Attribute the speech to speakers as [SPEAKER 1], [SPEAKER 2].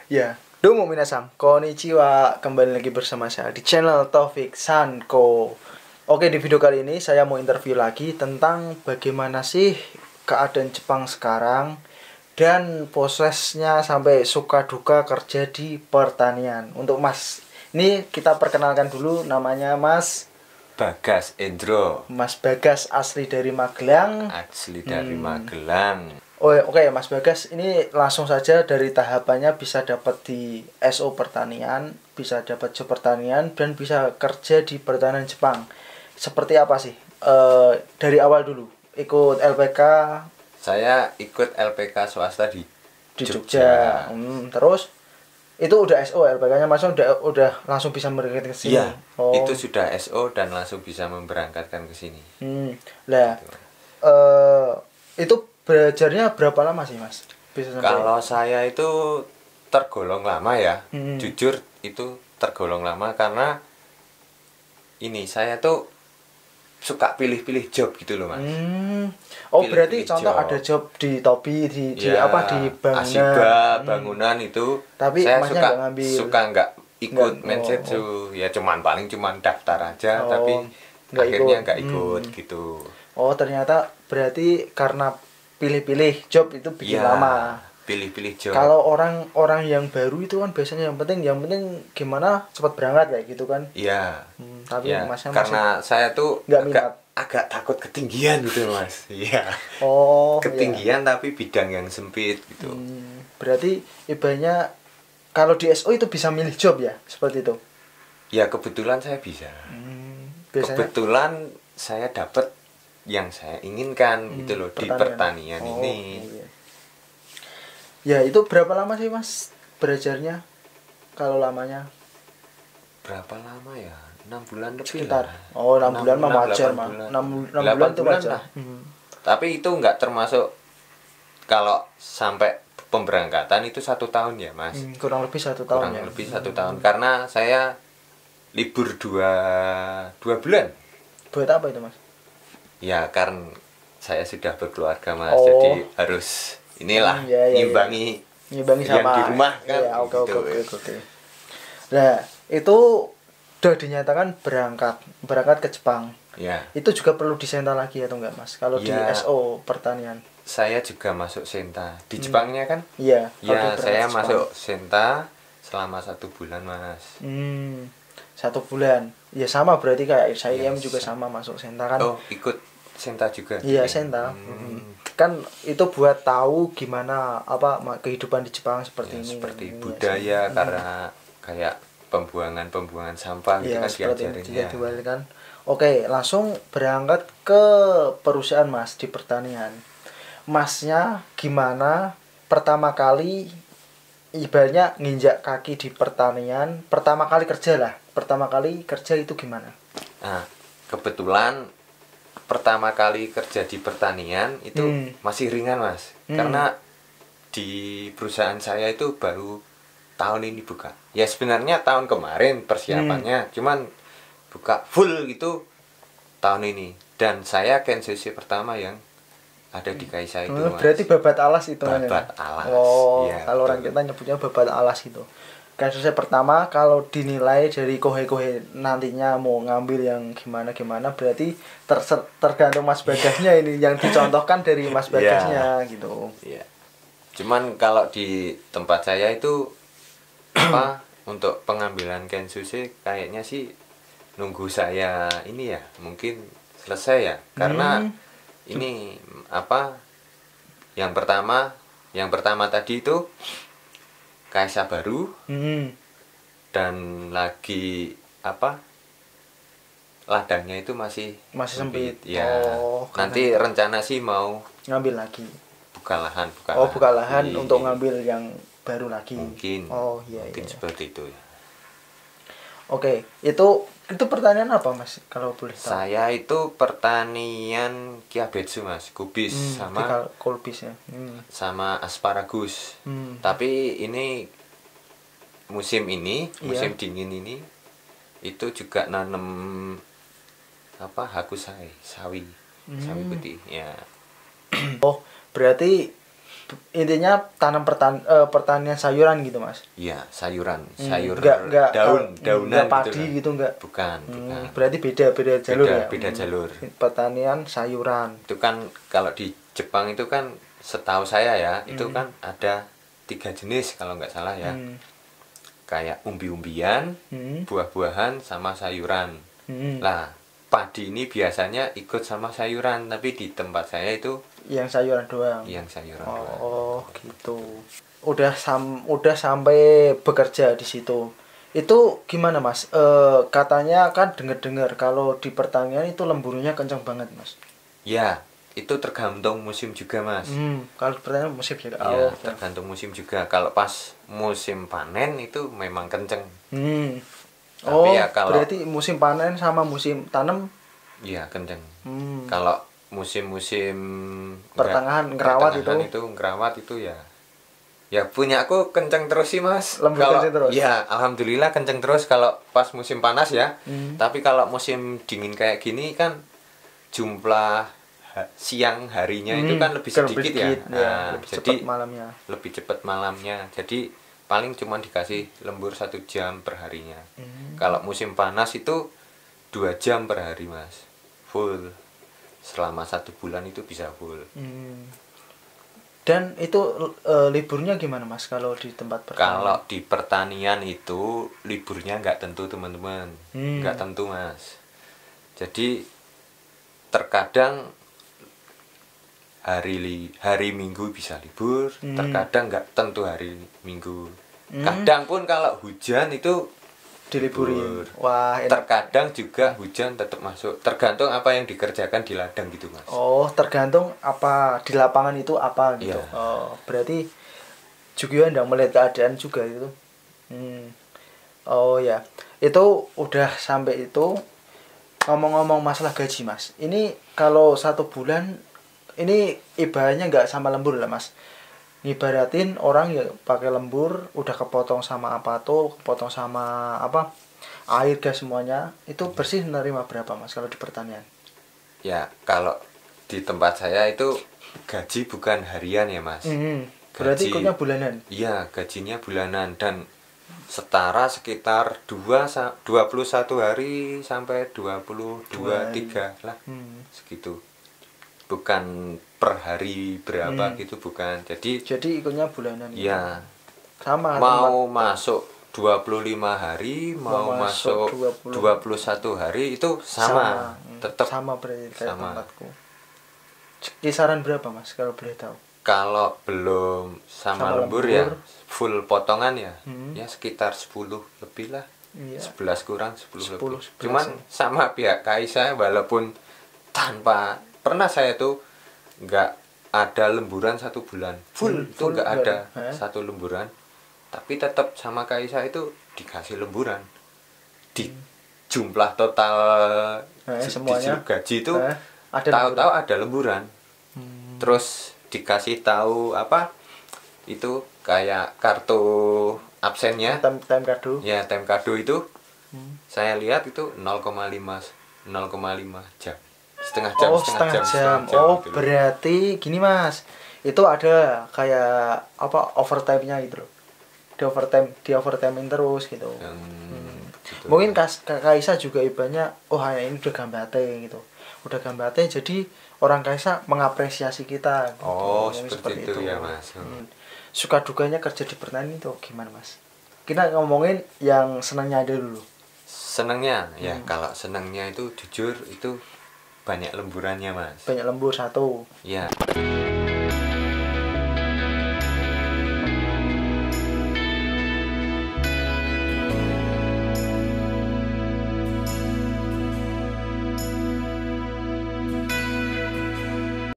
[SPEAKER 1] Ya, domo minasan, konnichiwa. Kembali lagi bersama saya di channel Taufik Sanko. Oke, di video kali ini saya mau interview lagi tentang bagaimana sih keadaan Jepang sekarang dan prosesnya sampai suka duka kerja di pertanian. Untuk Mas, ini kita perkenalkan dulu, namanya
[SPEAKER 2] Bagas Endro,
[SPEAKER 1] Mas Bagas, asli dari Magelang.
[SPEAKER 2] asli dari Magelang.
[SPEAKER 1] Oh, oke, Mas Bagas, ini langsung saja dari tahapannya bisa dapat di SO pertanian, bisa dapat job pertanian, dan bisa kerja di pertanian Jepang. Seperti apa sih? Dari awal dulu, ikut LPK
[SPEAKER 2] Saya ikut LPK swasta di
[SPEAKER 1] Jogja. Terus itu udah SO LPK-nya, Mas, udah langsung bisa berangkat ke sini.
[SPEAKER 2] Iya,
[SPEAKER 1] Oh.
[SPEAKER 2] itu sudah SO dan langsung bisa memberangkatkan ke sini.
[SPEAKER 1] Lah, itu belajarnya berapa lama sih, Mas? Bisa sampai...
[SPEAKER 2] Kalau saya itu tergolong lama ya,
[SPEAKER 1] Hmm.
[SPEAKER 2] jujur itu tergolong lama karena ini saya tuh suka pilih-pilih job gitu loh, Mas.
[SPEAKER 1] Oh,
[SPEAKER 2] Pilih-pilih
[SPEAKER 1] berarti contoh
[SPEAKER 2] job.
[SPEAKER 1] ada job di Topi, di
[SPEAKER 2] Ya,
[SPEAKER 1] apa, di bangunan.
[SPEAKER 2] Asiba, bangunan itu.
[SPEAKER 1] Tapi
[SPEAKER 2] saya
[SPEAKER 1] Masnya
[SPEAKER 2] suka
[SPEAKER 1] nggak ngambil.
[SPEAKER 2] suka nggak ikut
[SPEAKER 1] Nggak,
[SPEAKER 2] mensetsu. Ya cuman daftar aja,
[SPEAKER 1] Oh,
[SPEAKER 2] tapi
[SPEAKER 1] nggak
[SPEAKER 2] akhirnya
[SPEAKER 1] ikut.
[SPEAKER 2] nggak ikut gitu.
[SPEAKER 1] Oh, ternyata berarti karena pilih-pilih job itu bikin
[SPEAKER 2] Ya,
[SPEAKER 1] lama.
[SPEAKER 2] pilih-pilih job.
[SPEAKER 1] Kalau orang yang baru itu kan biasanya yang penting gimana cepat berangkat kayak gitu kan.
[SPEAKER 2] Iya.
[SPEAKER 1] Tapi
[SPEAKER 2] Ya,
[SPEAKER 1] Masnya
[SPEAKER 2] karena saya tuh
[SPEAKER 1] nggak minat.
[SPEAKER 2] agak takut ketinggian gitu, Mas. Iya.
[SPEAKER 1] Oh,
[SPEAKER 2] Ketinggian tapi bidang yang sempit gitu.
[SPEAKER 1] Berarti ibaratnya kalau di SO itu bisa milih job ya, seperti itu.
[SPEAKER 2] Ya kebetulan saya bisa.
[SPEAKER 1] Biasanya
[SPEAKER 2] Kebetulan saya dapat yang saya inginkan gitu loh di pertanian ini.
[SPEAKER 1] Iya. Ya, itu berapa lama sih, Mas, belajarnya? Kalau lamanya
[SPEAKER 2] Berapa lama ya? 6 bulan lebih
[SPEAKER 1] sekitar.
[SPEAKER 2] lah.
[SPEAKER 1] Oh, 6 bulan mah wajar,
[SPEAKER 2] 8
[SPEAKER 1] mah.
[SPEAKER 2] bulan.
[SPEAKER 1] 6
[SPEAKER 2] 8
[SPEAKER 1] bulan itu
[SPEAKER 2] bulan
[SPEAKER 1] wajar.
[SPEAKER 2] lah. Tapi itu nggak termasuk kalau sampai pemberangkatan itu 1 tahun ya, Mas.
[SPEAKER 1] Kurang lebih 1 tahun
[SPEAKER 2] Kurang
[SPEAKER 1] ya.
[SPEAKER 2] lebih 1 tahun karena saya libur dua bulan.
[SPEAKER 1] Buat apa itu, Mas?
[SPEAKER 2] Ya karena saya sudah berkeluarga, Mas.
[SPEAKER 1] Oh.
[SPEAKER 2] Jadi harus inilah ngimbangi
[SPEAKER 1] Ngimbangi
[SPEAKER 2] yang
[SPEAKER 1] sama
[SPEAKER 2] di rumah kan.
[SPEAKER 1] Iya, oke.
[SPEAKER 2] gitu.
[SPEAKER 1] Nah, itu udah dinyatakan berangkat ke Jepang.
[SPEAKER 2] Ya.
[SPEAKER 1] Itu juga perlu disenta lagi atau enggak, Mas? Kalau di
[SPEAKER 2] Ya.
[SPEAKER 1] SO pertanian.
[SPEAKER 2] Saya juga masuk Senta di Jepangnya kan?
[SPEAKER 1] Iya. kalau
[SPEAKER 2] Ya,
[SPEAKER 1] berangkat
[SPEAKER 2] saya
[SPEAKER 1] Jepang.
[SPEAKER 2] masuk Senta selama 1 bulan, Mas.
[SPEAKER 1] 1 bulan. Ya sama berarti kayak saya
[SPEAKER 2] Yes.
[SPEAKER 1] juga sama masuk Senta kan.
[SPEAKER 2] Oh, ikut Senta juga?
[SPEAKER 1] Iya,
[SPEAKER 2] Ya?
[SPEAKER 1] Senta. Kan itu buat tahu gimana kehidupan di Jepang seperti
[SPEAKER 2] Ya,
[SPEAKER 1] ini.
[SPEAKER 2] seperti
[SPEAKER 1] Iya,
[SPEAKER 2] budaya karena kayak pembuangan sampah gitu
[SPEAKER 1] iya,
[SPEAKER 2] kan
[SPEAKER 1] seperti
[SPEAKER 2] diajarin
[SPEAKER 1] itu juga
[SPEAKER 2] ya.
[SPEAKER 1] diwalikan. Oke, langsung berangkat ke perusahaan, Mas, di pertanian. Masnya gimana pertama kali ibaratnya nginjak kaki di pertanian, pertama kali kerja itu gimana?
[SPEAKER 2] Nah, kebetulan pertama kali kerja di pertanian itu masih ringan, Mas. Karena di perusahaan saya itu baru tahun ini buka. Ya sebenarnya tahun kemarin persiapannya, cuman buka full itu tahun ini. Dan saya Kensushi pertama yang ada di Kaisa itu, Mas.
[SPEAKER 1] Berarti babat alas itu namanya.
[SPEAKER 2] Babat alas.
[SPEAKER 1] Oh,
[SPEAKER 2] Ya,
[SPEAKER 1] kalau orang kita nyebutnya babat alas itu. Kasusnya pertama kalau dinilai dari kohe nantinya mau ngambil yang gimana berarti tergantung Mas Bagasnya ini yang dicontohkan dari Mas Bagasnya gitu.
[SPEAKER 2] Iya. Cuman kalau di tempat saya itu untuk pengambilan Kensushi kayaknya sih nunggu saya ini ya, mungkin selesai ya. Karena ini yang pertama tadi itu Kaisa baru dan lagi ladangnya itu masih
[SPEAKER 1] sempit.
[SPEAKER 2] Ya. Nanti rencana sih mau
[SPEAKER 1] ngambil lagi.
[SPEAKER 2] Buka lahan
[SPEAKER 1] Untuk ngambil yang baru lagi.
[SPEAKER 2] Mungkin.
[SPEAKER 1] Iya.
[SPEAKER 2] Seperti itu ya.
[SPEAKER 1] Oke, itu pertanian apa, Mas, kalau boleh tahu?
[SPEAKER 2] Saya itu pertanian kiabetsu, Mas, kubis sama
[SPEAKER 1] kolbis ya.
[SPEAKER 2] Sama asparagus. Tapi ini musim dingin ini itu juga nanam hakusai, sawi putih ya.
[SPEAKER 1] Oh, berarti intinya pertanian sayuran gitu mas.
[SPEAKER 2] Iya, sayuran, sayur
[SPEAKER 1] Enggak
[SPEAKER 2] daunan
[SPEAKER 1] padi gitu enggak.
[SPEAKER 2] Bukan.
[SPEAKER 1] Berarti beda jalur ya.
[SPEAKER 2] Beda jalur.
[SPEAKER 1] Pertanian sayuran.
[SPEAKER 2] Itu kan kalau di Jepang itu kan setahu saya ya, itu kan ada 3 jenis kalau nggak salah ya. Kayak umbi-umbian, buah-buahan sama sayuran. Lah, padi ini biasanya ikut sama sayuran, tapi di tempat saya itu
[SPEAKER 1] yang sayuran doang.
[SPEAKER 2] Yang sayuran
[SPEAKER 1] doang.
[SPEAKER 2] Oh,
[SPEAKER 1] gitu. Udah sampai bekerja di situ. Itu gimana mas? Katanya kan dengar kalau di pertanian itu lemburnya kencang banget mas.
[SPEAKER 2] Ya, itu tergantung musim juga mas.
[SPEAKER 1] Kalau pertanian musim juga.
[SPEAKER 2] Ya, tergantung musim juga. Kalau pas musim panen itu memang kenceng.
[SPEAKER 1] Tapi ya kalau berarti musim panen sama musim tanam?
[SPEAKER 2] Iya kenceng. Kalau musim-musim
[SPEAKER 1] pertengahan ngerawat
[SPEAKER 2] itu ya punya aku kenceng terus sih mas.
[SPEAKER 1] Kalau terus.
[SPEAKER 2] Ya alhamdulillah kenceng terus kalau pas musim panas ya. Tapi kalau musim dingin kayak gini kan jumlah siang harinya itu kan lebih sedikit ya.
[SPEAKER 1] Nah, lebih cepat malamnya.
[SPEAKER 2] Lebih cepat malamnya. Jadi paling cuma dikasih lembur 1 jam per harinya. Kalau musim panas itu 2 jam per hari mas, full. Selama 1 bulan itu bisa full.
[SPEAKER 1] Dan itu liburnya gimana mas kalau di tempat pertanian?
[SPEAKER 2] Kalau di pertanian itu liburnya nggak tentu teman-teman, nggak tentu mas. Jadi terkadang hari Minggu bisa libur, terkadang nggak tentu hari Minggu. Kadang pun kalau hujan itu
[SPEAKER 1] diliburin. Wah, enak.
[SPEAKER 2] Terkadang juga hujan tetap masuk. Tergantung apa yang dikerjakan di ladang gitu mas.
[SPEAKER 1] Oh, tergantung apa di lapangan itu apa gitu. Yeah. Oh, berarti juga ndak melihat keadaan juga itu. Oh ya, itu udah sampai itu. Ngomong-ngomong masalah gaji mas, ini kalau 1 bulan ini ibaratnya nggak sama lembur lah mas. Ngibaratin orang ya pakai lembur udah kepotong sama apa tuh, kepotong sama apa air gas semuanya, itu bersih nerima berapa mas kalau di pertanian?
[SPEAKER 2] Ya kalau di tempat saya itu gaji bukan harian ya mas.
[SPEAKER 1] Berarti ikutnya bulanan?
[SPEAKER 2] Iya gajinya bulanan dan setara sekitar 21 hari sampai 23 lah segitu. Bukan per hari berapa gitu bukan. Jadi
[SPEAKER 1] ikutnya bulanan.
[SPEAKER 2] Iya.
[SPEAKER 1] Sama.
[SPEAKER 2] Mau masuk 25 hari, mau masuk 21 hari itu sama. Tetap
[SPEAKER 1] sama berarti kayak tempatku. Kisaran berapa Mas kalau boleh tahu?
[SPEAKER 2] Kalau belum sama lembur ya full potongan ya. Ya sekitar 10 lebih lah. Iya. 11 kurang 10 lebih. Cuman sama pihak Kaisa walaupun tanpa pernah saya tuh nggak ada lemburan 1 bulan full itu nggak ada 1 lemburan tapi tetap sama Kaisa itu dikasih lemburan di jumlah total semuanya gaji itu tahu-tahu ada lemburan terus dikasih tahu apa itu kayak kartu absennya
[SPEAKER 1] time kado
[SPEAKER 2] ya time kado itu saya lihat itu 0,5 jam setengah jam.
[SPEAKER 1] Gitu berarti gini Mas, itu ada kayak apa overtime-nya gitu loh. Di overtime terus gitu. Gitu. Mungkin Kaisa juga ibaratnya ini udah gambate gitu. Udah gambate jadi orang Kaisa mengapresiasi kita gitu.
[SPEAKER 2] Oh, seperti itu ya Mas.
[SPEAKER 1] Suka dukanya kerja di pertanian itu gimana Mas? Kita ngomongin yang senangnya aja dulu.
[SPEAKER 2] Senangnya ya kalau senangnya itu jujur itu banyak lemburannya Mas.
[SPEAKER 1] Banyak lembur 1.
[SPEAKER 2] Iya.